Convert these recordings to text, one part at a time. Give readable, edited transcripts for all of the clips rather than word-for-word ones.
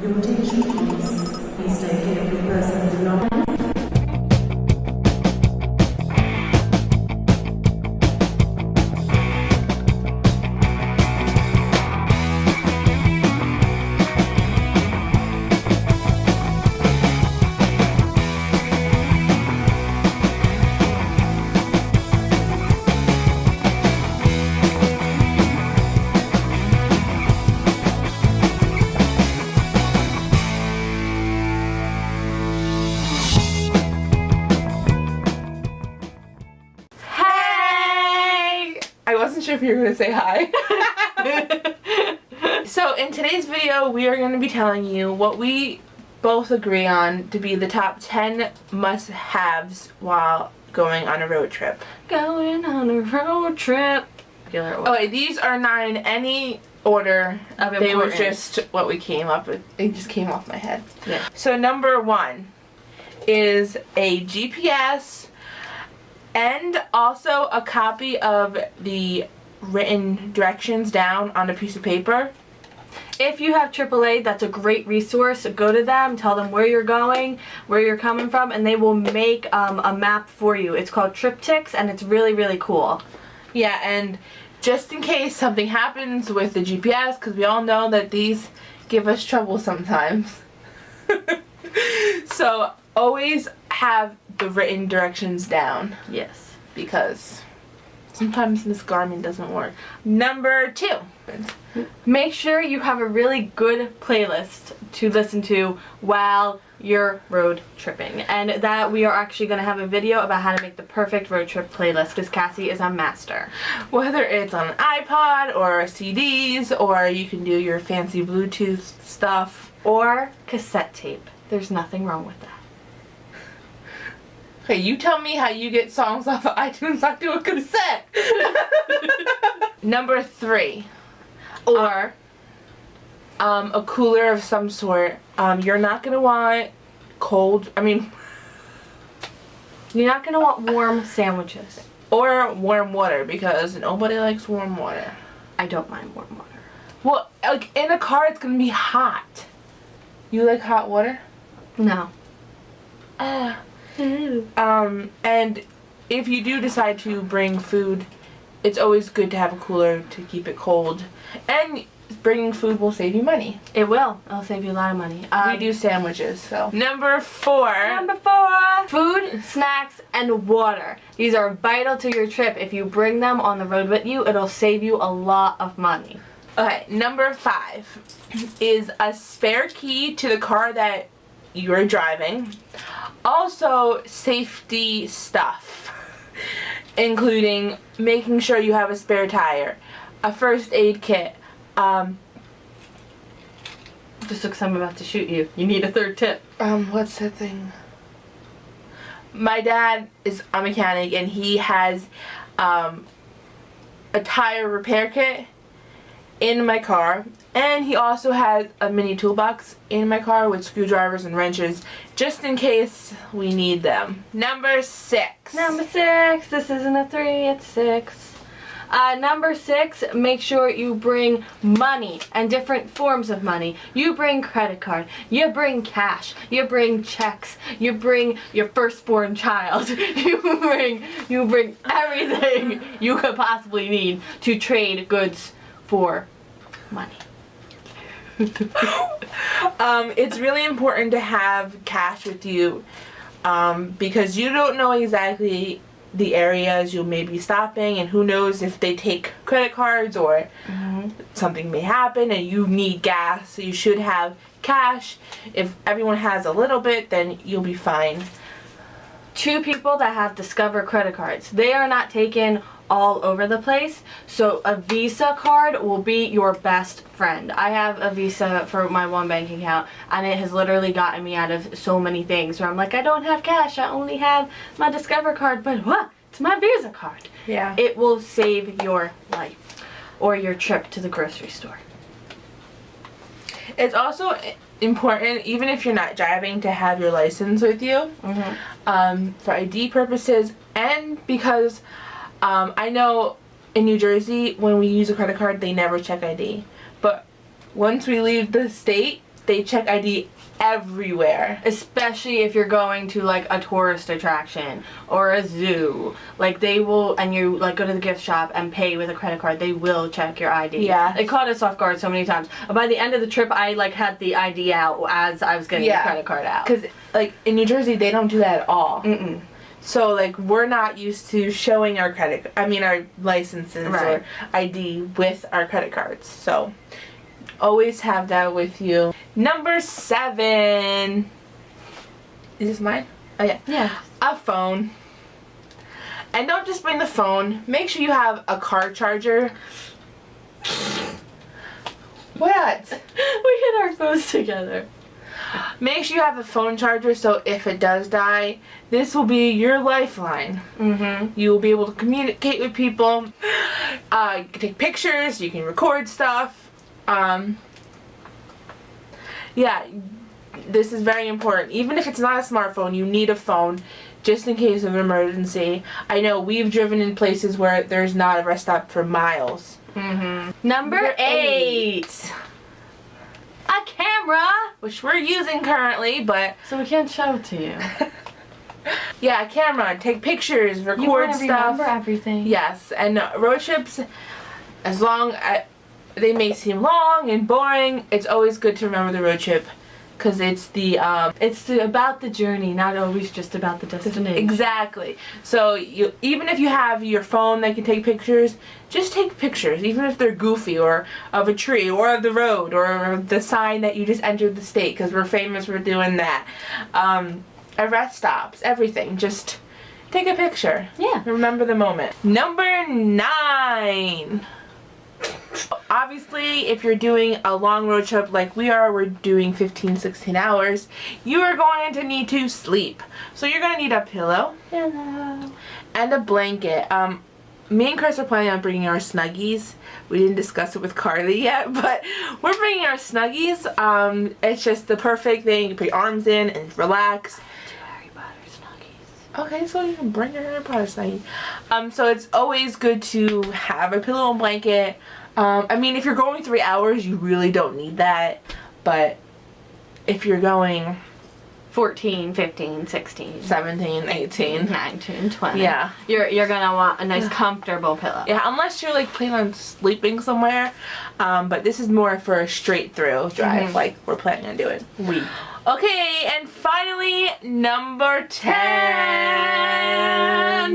Your attention please. Please stay clear of the person who belongs. I wasn't sure if you were going to say hi. So in today's video, we are going to be telling you what we both agree on to be the top 10 must-haves while going on a road trip. Going on a road trip. Okay, these are not in any order. They were just what we came up with. It just came off my head. Yeah. So number 1 is a GPS and also a copy of the written directions down on a piece of paper. If you have AAA, that's a great resource. Go to them, tell them where you're going, where you're coming from, and they will make a map for you. It's called Triptychs, and it's really, really cool. Yeah, and just in case something happens with the GPS, because we all know that these give us trouble sometimes. So always have the written directions down. Yes. Because sometimes Miss Garmin doesn't work. Number 2. Make sure you have a really good playlist to listen to while you're road tripping. And that we are actually going to have a video about how to make the perfect road trip playlist because Cassie is a master. Whether it's on an iPod or CDs, or you can do your fancy Bluetooth stuff. Or cassette tape. There's nothing wrong with that. Okay, you tell me how you get songs off of iTunes not do a cassette. Number 3. Or a cooler of some sort. You're not gonna want cold, you're not gonna want warm sandwiches. Or warm water, because nobody likes warm water. I don't mind warm water. Well, like in a car it's gonna be hot. You like hot water? No. And if you do decide to bring food, it's always good to have a cooler to keep it cold. And bringing food will save you money. It will. It'll save you a lot of money. We do sandwiches, so. Number 4. Number 4. Food, snacks, and water. These are vital to your trip. If you bring them on the road with you, it'll save you a lot of money. Okay, number 5 is a spare key to the car that you're driving. Also, safety stuff, including making sure you have a spare tire, a first aid kit. Just looks like I'm about to shoot you. You need a third tip. What's the thing? My dad is a mechanic and he has a tire repair kit in my car, and he also has a mini toolbox in my car with screwdrivers and wrenches just in case we need them. Number 6. Number 6. This isn't a 3, it's 6. Number 6, make sure you bring money and different forms of money. You bring credit card, you bring cash, you bring checks, you bring your firstborn child, you bring everything you could possibly need to trade goods for money. It's really important to have cash with you because you don't know exactly the areas you may be stopping, and who knows if they take credit cards or something may happen and you need gas. So you should have cash. If everyone has a little bit, then you'll be fine. 2 people that have Discover credit cards, they are not taken all over the place, so a Visa card will be your best friend. I have a Visa for my one bank account, and it has literally gotten me out of so many things where I'm like, I don't have cash, I only have my Discover card, but what? It's my Visa card. Yeah. It will save your life or your trip to the grocery store. It's also important, even if you're not driving, to have your license with you for ID purposes, and because I know in New Jersey when we use a credit card they never check ID, but once we leave the state they check ID everywhere. Especially if you're going to like a tourist attraction or a zoo. Like they will, and you like go to the gift shop and pay with a credit card, they will check your ID. Yeah. They caught us off guard so many times. By the end of the trip, I like had the ID out as I was getting the credit card out. Because like in New Jersey, they don't do that at all. Mm-mm. So like we're not used to showing our our licenses Right. or ID with our credit cards. So always have that with you. Number 7. Is this mine? Oh yeah. Yeah. A phone. And don't just bring the phone. Make sure you have a car charger. What? We hit our phones together. Make sure you have a phone charger so if it does die, this will be your lifeline. Mm-hmm. You will be able to communicate with people. You can take pictures. You can record stuff. Yeah, this is very important. Even if it's not a smartphone, you need a phone just in case of an emergency. I know we've driven in places where there's not a rest stop for miles. Mm-hmm. Number 8. A camera. Which we're using currently, but So we can't show it to you. yeah, a camera. Take pictures, record You want to stuff. remember everything. Yes, and road trips, as long as they may seem long and boring, it's always good to remember the road trip, because it's about the journey, not always just about the destination. exactly. So even if you have your phone that can take pictures, just take pictures, even if they're goofy, or of a tree, or of the road, or the sign that you just entered the state, because we're famous for doing that. At rest stops, everything. Just take a picture. Yeah. Remember the moment. Number 9. Obviously, if you're doing a long road trip like we're doing 15, 16 hours, you are going to need to sleep. So you're going to need a pillow and a blanket. Me and Chris are planning on bringing our Snuggies. We didn't discuss it with Carly yet, but we're bringing our Snuggies. It's just the perfect thing. You put your arms in and relax. Harry Potter Snuggies. Okay, so you can bring your Harry Potter Snuggie. So it's always good to have a pillow and blanket. I mean, if you're going 3 hours, you really don't need that. But if you're going 14, 15, 16, 17, 18, 19, 20. yeah. You're gonna want a nice comfortable pillow. Yeah, unless you're like planning on sleeping somewhere. But this is more for a straight through drive, like we're planning on doing. Okay, and finally, number 10.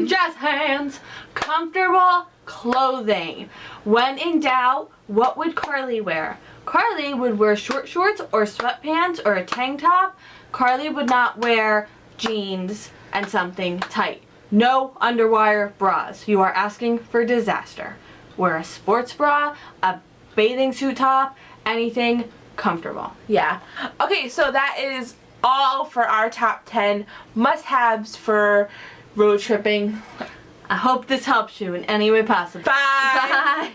Jazz hands. Comfortable clothing. When in doubt, what would Carly wear? Carly would wear short shorts or sweatpants or a tank top. Carly would not wear jeans and something tight. No underwire bras. You are asking for disaster. Wear a sports bra, a bathing suit top, anything comfortable. Yeah. Okay, so that is all for our top 10 must-haves for road tripping. I hope this helps you in any way possible. Bye! Bye!